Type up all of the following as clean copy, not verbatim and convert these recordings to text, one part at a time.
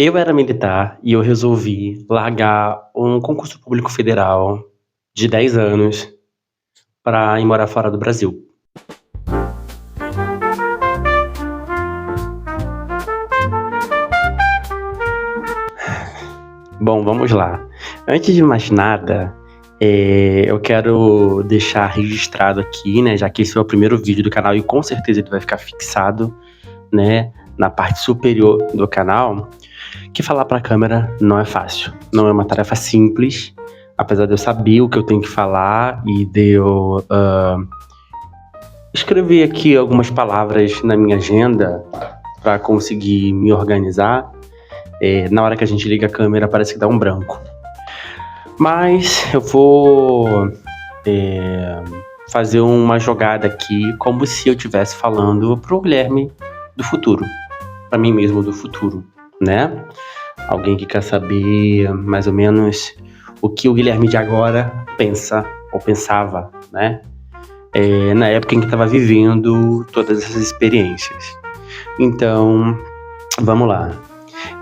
Eu era militar e eu resolvi largar um concurso público federal de 10 anos para ir morar fora do Brasil. Bom, vamos lá. Antes de mais nada, eu quero deixar registrado aqui, né, já que esse é o primeiro vídeo do canal e com certeza ele vai ficar fixado, né, na parte superior do canal, que falar para a câmera não é fácil, não é uma tarefa simples, apesar de eu saber o que eu tenho que falar e de eu escrever aqui algumas palavras na minha agenda para conseguir me organizar. Na hora que a gente liga a câmera parece que dá um branco. Mas eu vou fazer uma jogada aqui como se eu estivesse falando pro Guilherme do futuro, para mim mesmo do futuro, né? Alguém que quer saber mais ou menos o que o Guilherme de agora pensa ou pensava, né? Na época em que estava vivendo todas essas experiências. Então, vamos lá.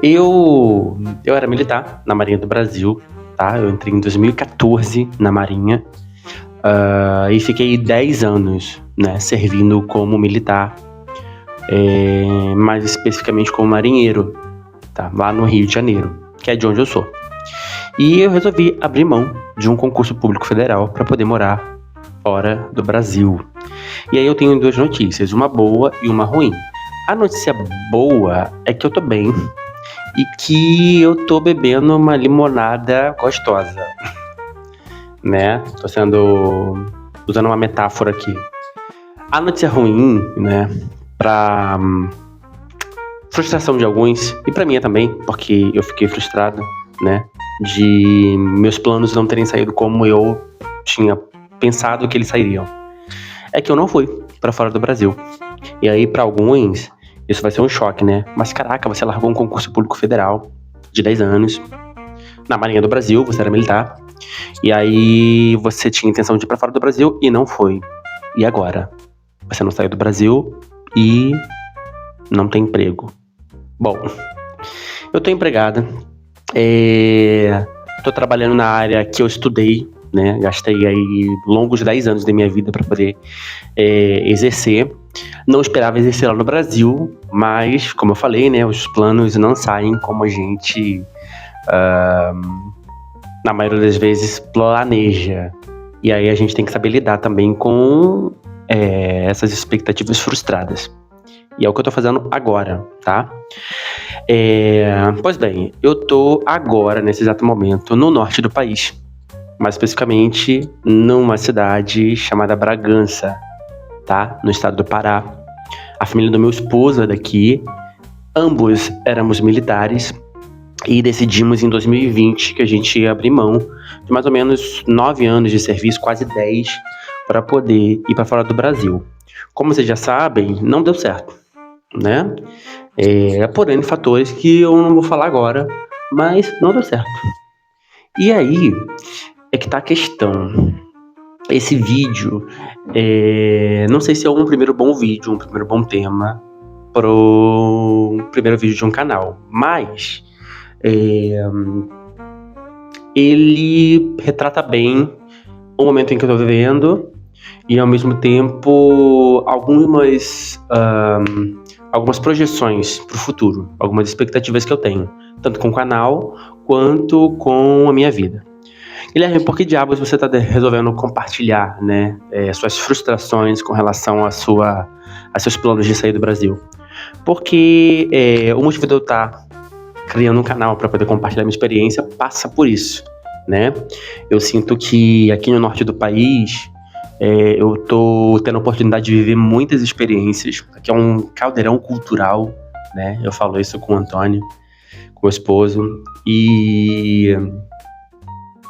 Eu era militar na Marinha do Brasil, tá? Eu entrei em 2014 na Marinha e fiquei 10 anos, né, servindo como militar, mais especificamente como marinheiro, tá? Lá no Rio de Janeiro, que é de onde eu sou. E eu resolvi abrir mão de um concurso público federal para poder morar fora do Brasil. E aí eu tenho duas notícias, uma boa e uma ruim. A notícia boa é que eu tô bem e que eu tô bebendo uma limonada gostosa, né? Tô usando uma metáfora aqui. A notícia ruim, né, pra frustração de alguns, e pra minha também, porque eu fiquei frustrado, né, de meus planos não terem saído como eu tinha pensado que eles sairiam, é que eu não fui pra fora do Brasil. E aí, pra alguns, isso vai ser um choque, né? Mas caraca, você largou um concurso público federal de 10 anos na Marinha do Brasil, você era militar, e aí você tinha intenção de ir pra fora do Brasil e não foi. E agora? Você não saiu do Brasil e não tem emprego. Bom, eu tô empregada, tô trabalhando na área que eu estudei, né? Gastei aí longos 10 anos da minha vida para poder exercer. Não esperava exercer lá no Brasil, mas, como eu falei, né, os planos não saem como a gente, na maioria das vezes, planeja. E aí a gente tem que saber lidar também com essas expectativas frustradas. E é o que eu tô fazendo agora, tá? Pois bem, eu tô agora, nesse exato momento, no norte do país. Mais especificamente, numa cidade chamada Bragança, tá? No estado do Pará. A família do meu esposo é daqui. Ambos éramos militares e decidimos em 2020 que a gente ia abrir mão de mais ou menos 9 anos de serviço, quase 10, para poder ir para fora do Brasil. Como vocês já sabem, não deu certo, né? Por N fatores que eu não vou falar agora, mas não deu certo. E aí é que tá a questão. Esse vídeo, não sei se é um primeiro bom vídeo, um primeiro bom tema pro primeiro vídeo de um canal, mas ele retrata bem o momento em que eu tô vivendo e ao mesmo tempo algumas projeções pro futuro, algumas expectativas que eu tenho, tanto com o canal quanto com a minha vida. Guilherme, por que diabos você está resolvendo compartilhar, né, suas frustrações com relação a seus planos de sair do Brasil? Porque o motivo de eu estar criando um canal para poder compartilhar minha experiência passa por isso, né? Eu sinto que aqui no norte do país eu tô tendo a oportunidade de viver muitas experiências. Aqui é um caldeirão cultural, né? Eu falo isso com o Antônio, com meu esposo, e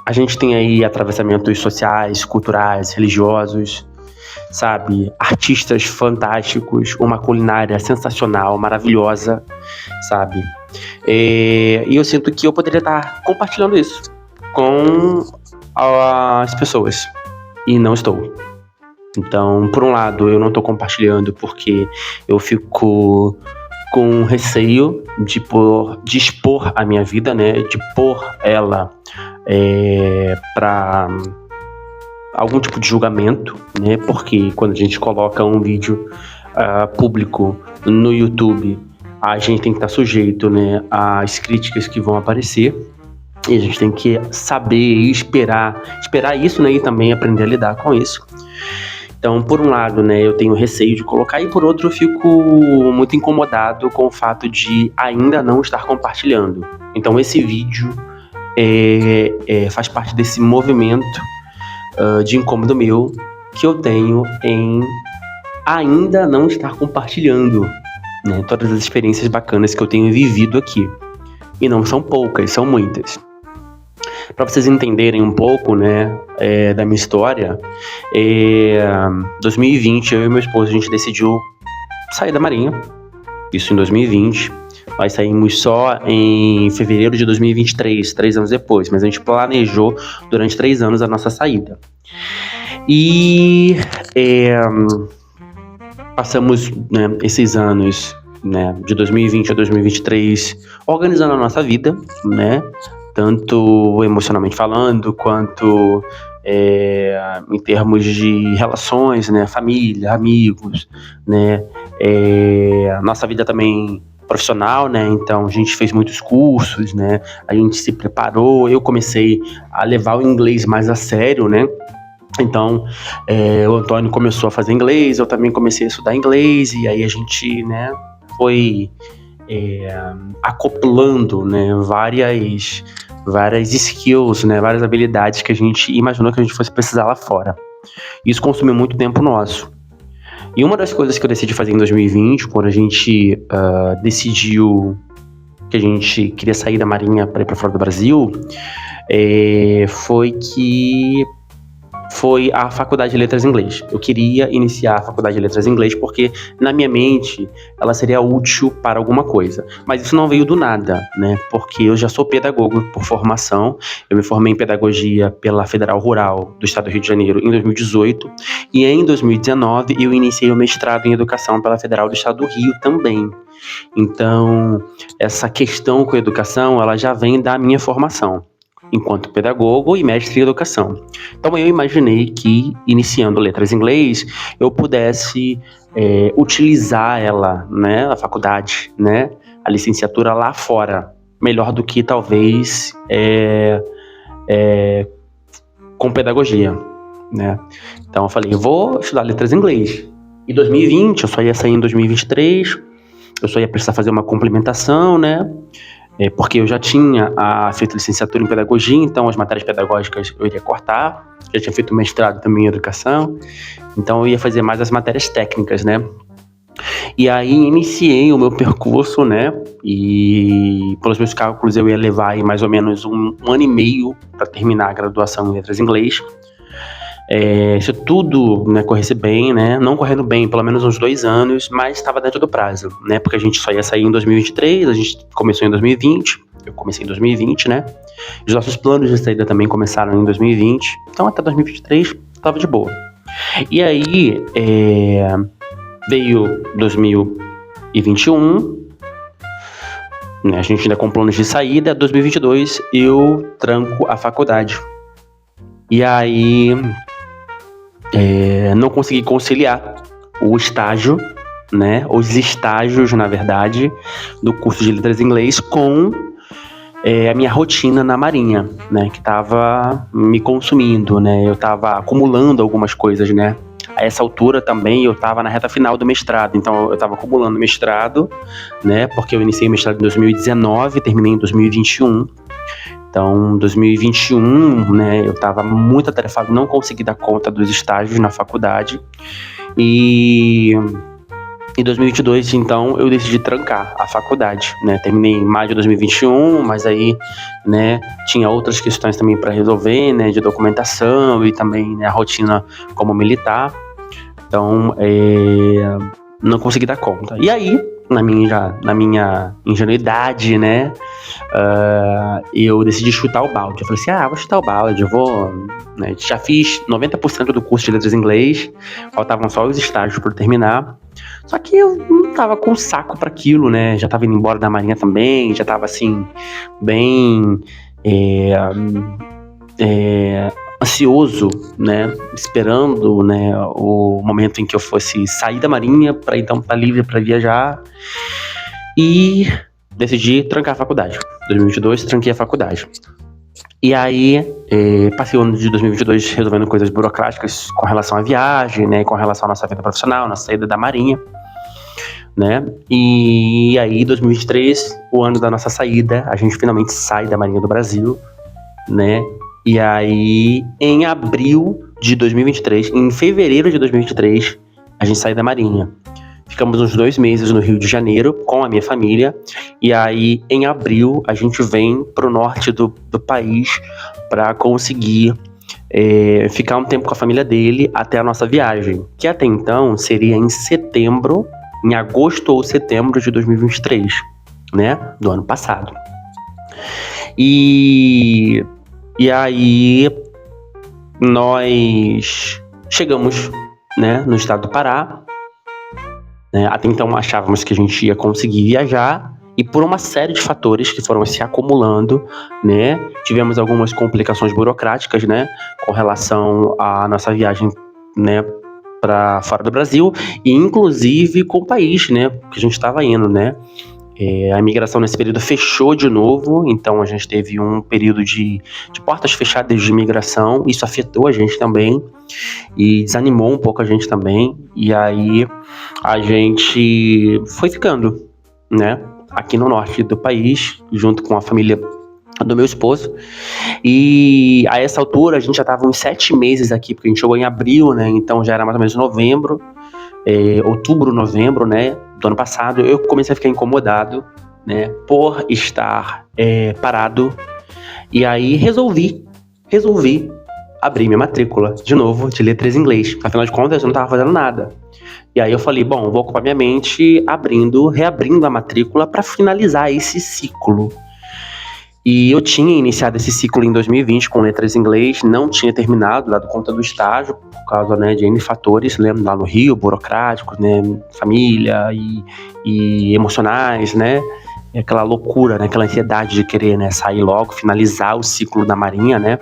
a gente tem aí atravessamentos sociais, culturais, religiosos, sabe? Artistas fantásticos, uma culinária sensacional, maravilhosa, sabe? E eu sinto que eu poderia estar compartilhando isso com as pessoas, e não estou. Então, por um lado, eu não estou compartilhando porque eu fico com receio de expor a minha vida, né, de pôr ela para algum tipo de julgamento, né, porque quando a gente coloca um vídeo público no YouTube, a gente tem que estar sujeito, né, às críticas que vão aparecer, e a gente tem que saber e esperar isso, né, e também aprender a lidar com isso. Então, por um lado, né, eu tenho receio de colocar, e por outro, eu fico muito incomodado com o fato de ainda não estar compartilhando. Então, esse vídeo faz parte desse movimento de incômodo meu que eu tenho em ainda não estar compartilhando, né, todas as experiências bacanas que eu tenho vivido aqui. E não são poucas, são muitas. Para vocês entenderem um pouco, né, da minha história, 2020, eu e meu esposo, a gente decidiu sair da Marinha. Isso em 2020. Nós saímos só em fevereiro de 2023, 3 anos depois. Mas a gente planejou durante 3 anos a nossa saída. E passamos, né, esses anos, né, de 2020 a 2023 organizando a nossa vida, né, tanto emocionalmente falando, quanto em termos de relações, né, família, amigos, né, nossa vida também profissional, né, então a gente fez muitos cursos, né, a gente se preparou, eu comecei a levar o inglês mais a sério, né, então o Antônio começou a fazer inglês, eu também comecei a estudar inglês, e aí a gente, né, foi acoplando, né, várias skills, né, várias habilidades que a gente imaginou que a gente fosse precisar lá fora. Isso consumiu muito tempo nosso. E uma das coisas que eu decidi fazer em 2020, quando a gente decidiu que a gente queria sair da Marinha para ir para fora do Brasil, foi a Faculdade de Letras em Inglês. Eu queria iniciar a Faculdade de Letras em Inglês porque, na minha mente, ela seria útil para alguma coisa. Mas isso não veio do nada, né? Porque eu já sou pedagogo por formação. Eu me formei em Pedagogia pela Federal Rural do Estado do Rio de Janeiro em 2018. E em 2019, eu iniciei o mestrado em Educação pela Federal do Estado do Rio também. Então, essa questão com a educação, ela já vem da minha formação enquanto pedagogo e mestre em educação. Então eu imaginei que, iniciando letras em inglês, eu pudesse utilizar ela, né, a faculdade, né, a licenciatura lá fora, melhor do que talvez com pedagogia, né. Então eu falei, eu vou estudar letras em inglês. Em 2020, eu só ia sair em 2023, eu só ia precisar fazer uma complementação, né, porque eu já tinha feito licenciatura em pedagogia, então as matérias pedagógicas eu iria cortar, já tinha feito mestrado também em educação, então eu ia fazer mais as matérias técnicas, né? E aí iniciei o meu percurso, né? E pelos meus cálculos eu ia levar aí mais ou menos um ano e meio para terminar a graduação em letras em inglês. Se tudo, né, corresse bem, né, não correndo bem, pelo menos uns 2 anos, mas estava dentro do prazo, né, porque a gente só ia sair em 2023, a gente começou em 2020, eu comecei em 2020, né, os nossos planos de saída também começaram em 2020, então até 2023 estava de boa. E aí veio 2021, né, a gente ainda com planos de saída, 2022 eu tranco a faculdade. E aí não consegui conciliar o estágio, né, os estágios, na verdade, do curso de letras em inglês com a minha rotina na Marinha, né, que estava me consumindo, né, eu estava acumulando algumas coisas, né, a essa altura também eu estava na reta final do mestrado, então eu estava acumulando mestrado, né, porque eu iniciei o mestrado em 2019, terminei em 2021, então, 2021, né, eu estava muito atarefado, não consegui dar conta dos estágios na faculdade. E em 2022, então, eu decidi trancar a faculdade, né? Terminei em maio de 2021, mas aí, né, tinha outras questões também para resolver, né, de documentação e também, né, a rotina como militar. Então, não consegui dar conta. E aí, na minha ingenuidade, né, eu decidi chutar o balde. Eu falei assim, vou chutar o balde, eu vou... Né, já fiz 90% do curso de letras em inglês, faltavam só os estágios para terminar. Só que eu não tava com saco para aquilo, né, já tava indo embora da Marinha também, já tava assim, bem... ansioso, né, esperando, né, o momento em que eu fosse sair da Marinha para então estar livre para viajar, e decidi trancar a faculdade. 2022, tranquei a faculdade. E aí, passei o ano de 2022 resolvendo coisas burocráticas com relação à viagem, né, com relação à nossa vida profissional, nossa saída da Marinha, né, e aí 2023, o ano da nossa saída, a gente finalmente sai da Marinha do Brasil, né. E aí, em abril de 2023, em fevereiro de 2023, a gente sai da Marinha. Ficamos uns 2 meses no Rio de Janeiro com a minha família. E aí, em abril, a gente vem pro norte do país para conseguir ficar um tempo com a família dele até a nossa viagem. Que até então seria em agosto ou setembro de 2023, né? Do ano passado. E aí, nós chegamos, né, no estado do Pará, né, até então achávamos que a gente ia conseguir viajar, e por uma série de fatores que foram se acumulando, né, tivemos algumas complicações burocráticas, né, com relação à nossa viagem, né, para fora do Brasil, e inclusive com o país, né, que a gente estava indo, né. A imigração nesse período fechou de novo, então a gente teve um período de portas fechadas de imigração. Isso afetou a gente também e desanimou um pouco a gente também. E aí a gente foi ficando, né, aqui no norte do país, junto com a família do meu esposo. E a essa altura a gente já estava uns 7 meses aqui, porque a gente chegou em abril, né, então já era mais ou menos novembro. Outubro, novembro, né, do ano passado, eu comecei a ficar incomodado, né, por estar parado, e aí resolvi abrir minha matrícula de novo de letras em inglês. Afinal de contas, eu não estava fazendo nada. E aí eu falei, bom, vou ocupar minha mente reabrindo a matrícula para finalizar esse ciclo. E eu tinha iniciado esse ciclo em 2020 com letras em inglês, não tinha terminado, dado conta do estágio, por causa, né, de N fatores, né, lá no Rio, burocráticos, né, família e emocionais, né, e aquela loucura, né, aquela ansiedade de querer, né, sair logo, finalizar o ciclo da Marinha, né,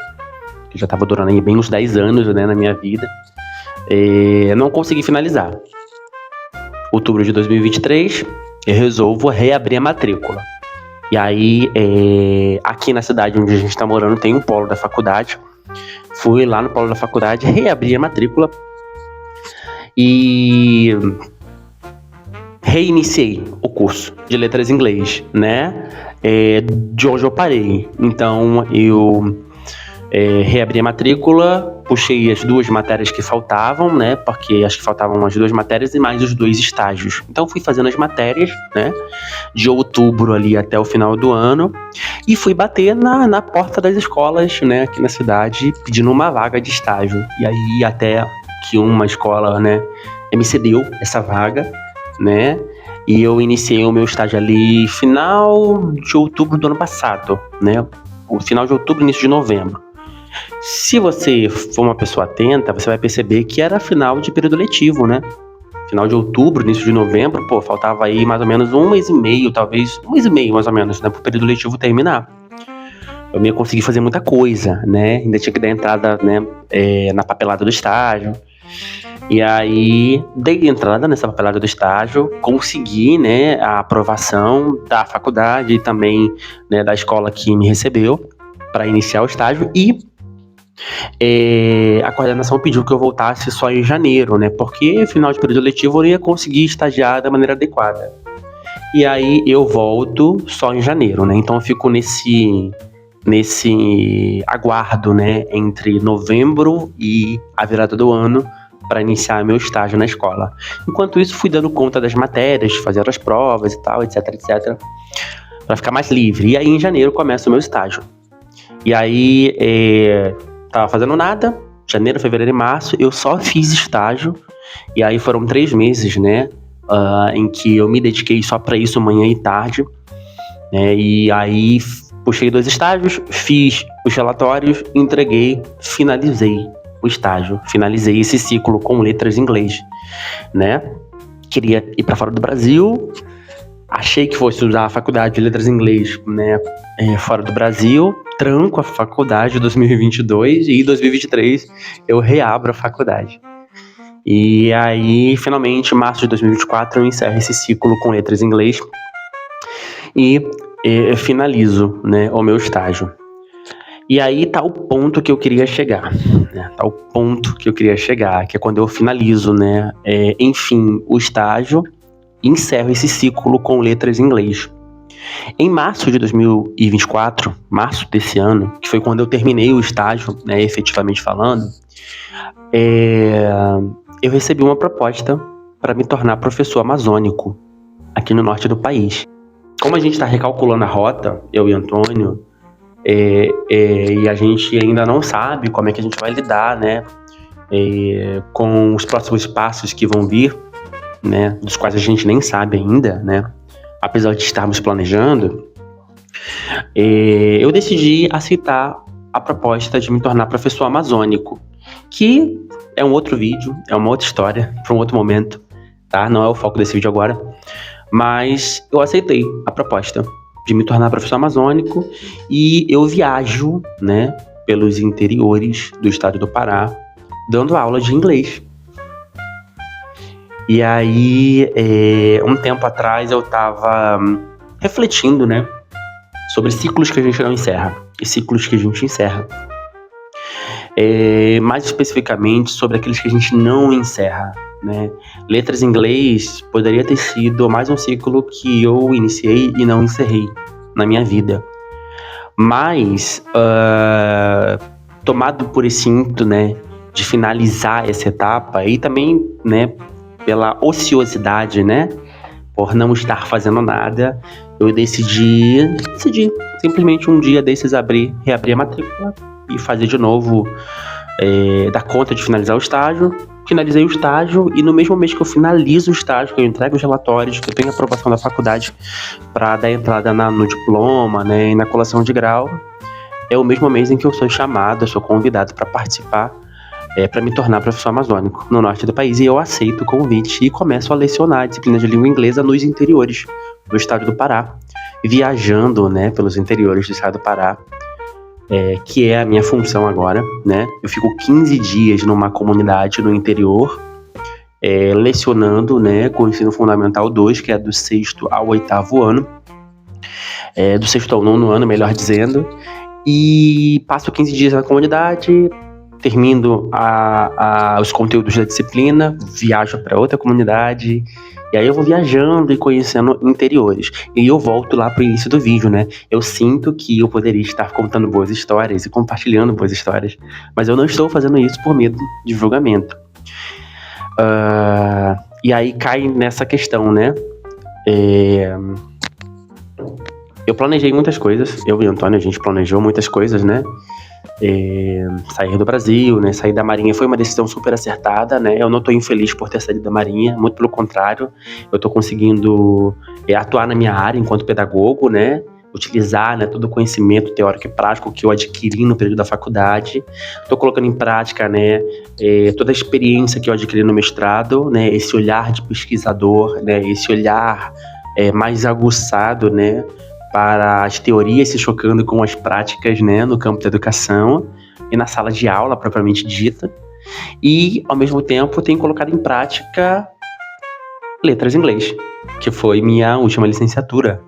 que já estava durando aí bem uns 10 anos, né, na minha vida. Não consegui finalizar. Outubro de 2023, eu resolvo reabrir a matrícula. E aí, aqui na cidade onde a gente está morando, tem um polo da faculdade. Fui lá no polo da faculdade, reabri a matrícula e reiniciei o curso de letras em inglês, né? De onde eu parei. Então, eu reabri a matrícula, puxei as 2 matérias que faltavam, né? Porque acho que faltavam as 2 matérias e mais os 2 estágios. Então fui fazendo as matérias, né? De outubro ali até o final do ano, e fui bater na porta das escolas, né? Aqui na cidade, pedindo uma vaga de estágio. E aí até que uma escola, né, me cedeu essa vaga, né? E eu iniciei o meu estágio ali final de outubro do ano passado, né? O final de outubro, início de novembro. Se você for uma pessoa atenta, você vai perceber que era final de período letivo, né? Final de outubro, início de novembro, faltava aí mais ou menos 1 mês e meio, talvez 1 mês e meio mais ou menos, né, pro período letivo terminar. Eu não ia conseguir fazer muita coisa, né? Ainda tinha que dar entrada, né, na papelada do estágio. E aí, dei entrada nessa papelada do estágio, consegui, né, a aprovação da faculdade e também, né, da escola que me recebeu para iniciar o estágio, e a coordenação pediu que eu voltasse só em janeiro, né? Porque final de período letivo eu não ia conseguir estagiar da maneira adequada. E aí eu volto só em janeiro, né? Então eu fico nesse aguardo, né? Entre novembro e a virada do ano para iniciar meu estágio na escola. Enquanto isso, fui dando conta das matérias, fazer as provas e tal, etc, para ficar mais livre. E aí em janeiro começa o meu estágio. E aí tava fazendo nada, janeiro, fevereiro e março, eu só fiz estágio, e aí foram 3 meses, né, em que eu me dediquei só para isso manhã e tarde, né? E aí puxei 2 estágios, fiz os relatórios, entreguei, finalizei o estágio, finalizei esse ciclo com letras em inglês, né? Queria ir para fora do Brasil, achei que fosse usar a faculdade de letras em inglês, né, fora do Brasil, tranco a faculdade em 2022 e em 2023 eu reabro a faculdade. E aí, finalmente, em março de 2024, eu encerro esse ciclo com letras em inglês e finalizo, né, o meu estágio. E aí tá o ponto que eu queria chegar, né? Tá o ponto que eu queria chegar, que é quando eu finalizo, né, enfim, o estágio e encerro esse ciclo com letras em inglês. Em março de 2024, março desse ano, que foi quando eu terminei o estágio, né, efetivamente falando, eu recebi uma proposta para me tornar professor amazônico aqui no norte do país. Como a gente está recalculando a rota, eu e Antônio, e a gente ainda não sabe como é que a gente vai lidar, né, com os próximos passos que vão vir, né, dos quais a gente nem sabe ainda, né, apesar de estarmos planejando, eu decidi aceitar a proposta de me tornar professor amazônico, que é um outro vídeo, é uma outra história, para um outro momento, tá? Não é o foco desse vídeo agora, mas eu aceitei a proposta de me tornar professor amazônico e eu viajo, né, pelos interiores do estado do Pará, dando aula de inglês. E aí, um tempo atrás eu estava refletindo, né, sobre ciclos que a gente não encerra e ciclos que a gente encerra. Mais especificamente sobre aqueles que a gente não encerra, né? Letras em inglês poderia ter sido mais um ciclo que eu iniciei e não encerrei na minha vida. Mas, tomado por esse ímpeto, né, de finalizar essa etapa e também, né, pela ociosidade, né, por não estar fazendo nada, eu decidi simplesmente um dia desses reabrir a matrícula e fazer de novo, dar conta de finalizar o estágio. Finalizei o estágio e no mesmo mês que eu finalizo o estágio, que eu entrego os relatórios, que eu tenho a aprovação da faculdade para dar entrada no diploma, né, e na colação de grau, é o mesmo mês em que eu sou convidado para participar, para me tornar professor amazônico no norte do país, e eu aceito o convite e começo a lecionar a disciplina de língua inglesa nos interiores do estado do Pará, viajando, né, pelos interiores do estado do Pará, que é a minha função agora, né? Eu fico 15 dias numa comunidade no interior, lecionando, né, com o ensino fundamental 2, que é do 6º ao 8º ano, do 6º ao 9º ano, melhor dizendo, e passo 15 dias na comunidade, termino os conteúdos da disciplina, viajo para outra comunidade, e aí eu vou viajando e conhecendo interiores. E eu volto lá pro início do vídeo, né? Eu sinto que eu poderia estar contando boas histórias e compartilhando boas histórias, mas eu não estou fazendo isso por medo de julgamento. E aí cai nessa questão, né? Eu planejei muitas coisas, eu e Antônio, a gente planejou muitas coisas, né? Sair do Brasil, né? Sair da Marinha foi uma decisão super acertada, né? Eu não tô infeliz por ter saído da Marinha, muito pelo contrário, eu tô conseguindo atuar na minha área enquanto pedagogo, né? Utilizar, né, todo o conhecimento teórico e prático que eu adquiri no período da faculdade. Tô colocando em prática, né, toda a experiência que eu adquiri no mestrado, né? Esse olhar de pesquisador, né? Esse olhar mais aguçado, né, para as teorias se chocando com as práticas, né, no campo da educação e na sala de aula propriamente dita, e ao mesmo tempo tenho colocado em prática letras em inglês, que foi minha última licenciatura.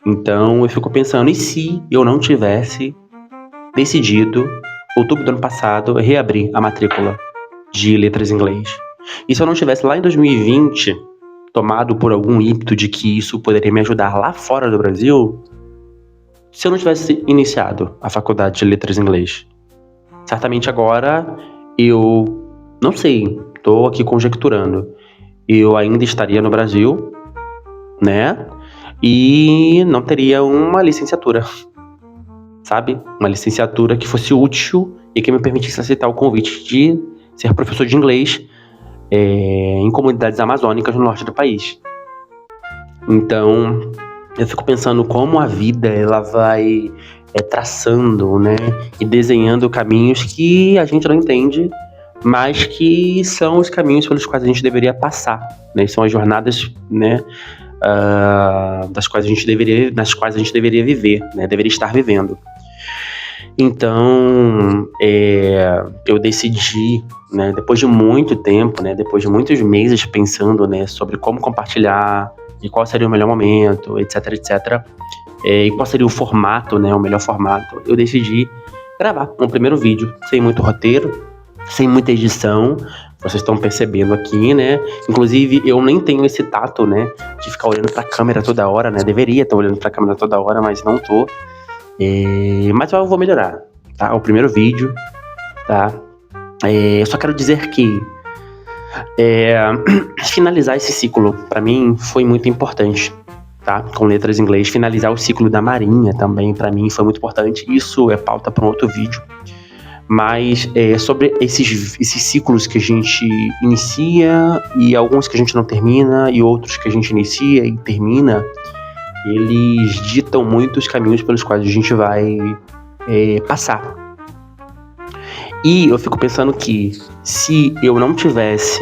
Então eu fico pensando, e se eu não tivesse decidido, outubro do ano passado, reabrir a matrícula de letras em inglês? E se eu não tivesse lá em 2020 tomado por algum ímpeto de que isso poderia me ajudar lá fora do Brasil, se eu não tivesse iniciado a faculdade de letras em inglês? Certamente agora eu não sei, tô aqui conjecturando, eu ainda estaria no Brasil, né? E não teria uma licenciatura, sabe? Uma licenciatura que fosse útil e que me permitisse aceitar o convite de ser professor de inglês em comunidades amazônicas no norte do país. Então, eu fico pensando como a vida ela vai traçando, né, e desenhando caminhos que a gente não entende, mas que são os caminhos pelos quais a gente deveria passar, né? São as jornadas, né, nas quais a gente deveria viver, né? Deveria estar vivendo. Então, eu decidi, né, depois de muito tempo, né, depois de muitos meses pensando, né, sobre como compartilhar e qual seria o melhor momento, etc, etc, e qual seria o formato, né, o melhor formato, eu decidi gravar um primeiro vídeo, sem muito roteiro, sem muita edição. Vocês estão percebendo aqui, né? Inclusive, eu nem tenho esse tato, né, de ficar olhando pra câmera toda hora, né? Deveria estar olhando pra câmera toda hora, mas não tô. Mas eu vou melhorar, tá? O primeiro vídeo, tá? Eu só quero dizer que finalizar esse ciclo, pra mim, foi muito importante, tá? Com letras em inglês. Finalizar o ciclo da Marinha também, pra mim, foi muito importante. Isso é pauta para um outro vídeo. Mas sobre esses ciclos que a gente inicia e alguns que a gente não termina e outros que a gente inicia e termina, eles ditam muito os caminhos pelos quais a gente vai passar. E eu fico pensando que se eu não tivesse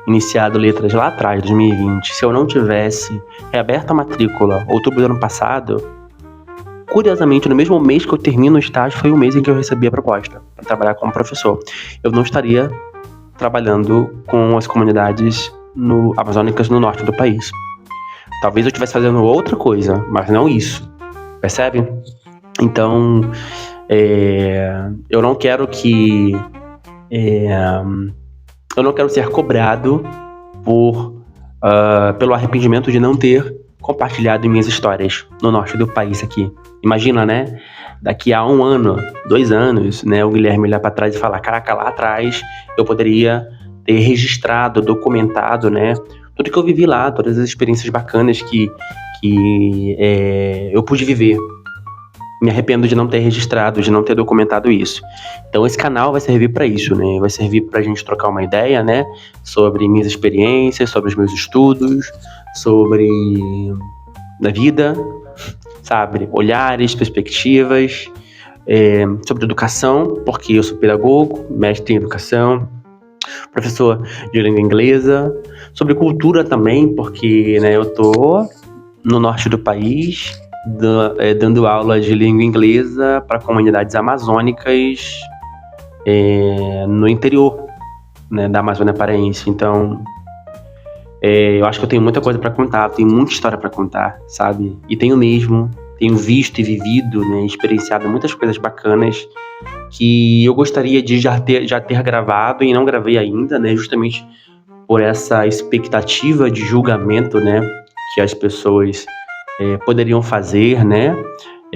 iniciado letras lá atrás, 2020, se eu não tivesse reaberto a matrícula outubro do ano passado, curiosamente, no mesmo mês que eu termino o estágio, foi o mês em que eu recebi a proposta para trabalhar como professor. Eu não estaria trabalhando com as comunidades amazônicas no norte do país. Talvez eu estivesse fazendo outra coisa, mas não isso. Percebe? Então, eu não quero ser cobrado pelo arrependimento de não ter compartilhado minhas histórias no norte do país aqui. Imagina, né? Daqui a 1 ano, 2 anos, né? O Guilherme olhar para trás e falar: caraca, lá atrás eu poderia ter registrado, documentado, né? Tudo que eu vivi lá, todas as experiências bacanas que eu pude viver. Me arrependo de não ter registrado, de não ter documentado isso. Então esse canal vai servir para isso, né? Vai servir pra gente trocar uma ideia, né? Sobre minhas experiências, sobre os meus estudos, sobre a vida, sabe? Olhares, perspectivas, sobre educação, porque eu sou pedagogo, mestre em educação, professor de língua inglesa, sobre cultura também, porque, né, eu tô no norte do país, dando aula de língua inglesa para comunidades amazônicas no interior, né, da Amazônia Paraense. Então, eu acho que eu tenho muita coisa para contar, tenho muita história para contar, sabe? E tenho visto e vivido, né, experienciado muitas coisas bacanas que eu gostaria de já ter gravado e não gravei ainda, né, justamente por essa expectativa de julgamento, né, que as pessoas poderiam fazer, né,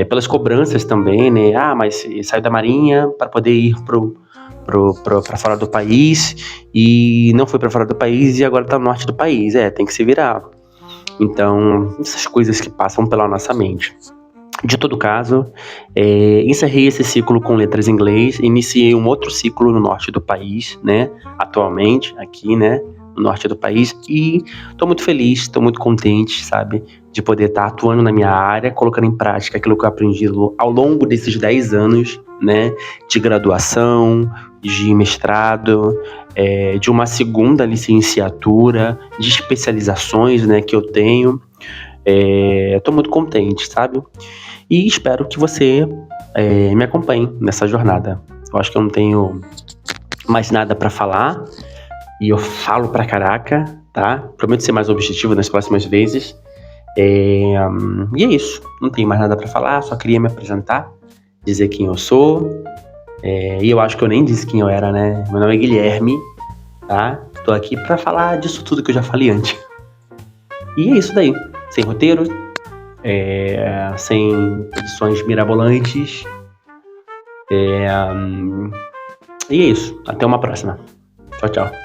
pelas cobranças também, né, mas saiu da Marinha para poder ir para fora do país e não foi para fora do país e agora tá no norte do país, tem que se virar. Então, essas coisas que passam pela nossa mente. De todo caso, encerrei esse ciclo com letras em inglês, iniciei um outro ciclo no norte do país, né, atualmente, aqui, né, no norte do país, e tô muito feliz, tô muito contente, sabe, de poder estar atuando na minha área, colocando em prática aquilo que eu aprendi ao longo desses 10 anos, né, de graduação, de mestrado, de uma segunda licenciatura, de especializações, né, que eu tenho. Tô muito contente, sabe? E espero que você me acompanhe nessa jornada. Eu acho que eu não tenho mais nada pra falar, e eu falo pra caraca, tá? Prometo ser mais objetivo nas próximas vezes. E é isso, não tenho mais nada pra falar, só queria me apresentar, dizer quem eu sou. E eu acho que eu nem disse quem eu era, né? Meu nome é Guilherme, tá? Tô aqui pra falar disso tudo que eu já falei antes. E é isso daí, sem roteiro, sem edições mirabolantes. E é isso, até uma próxima. Tchau, tchau.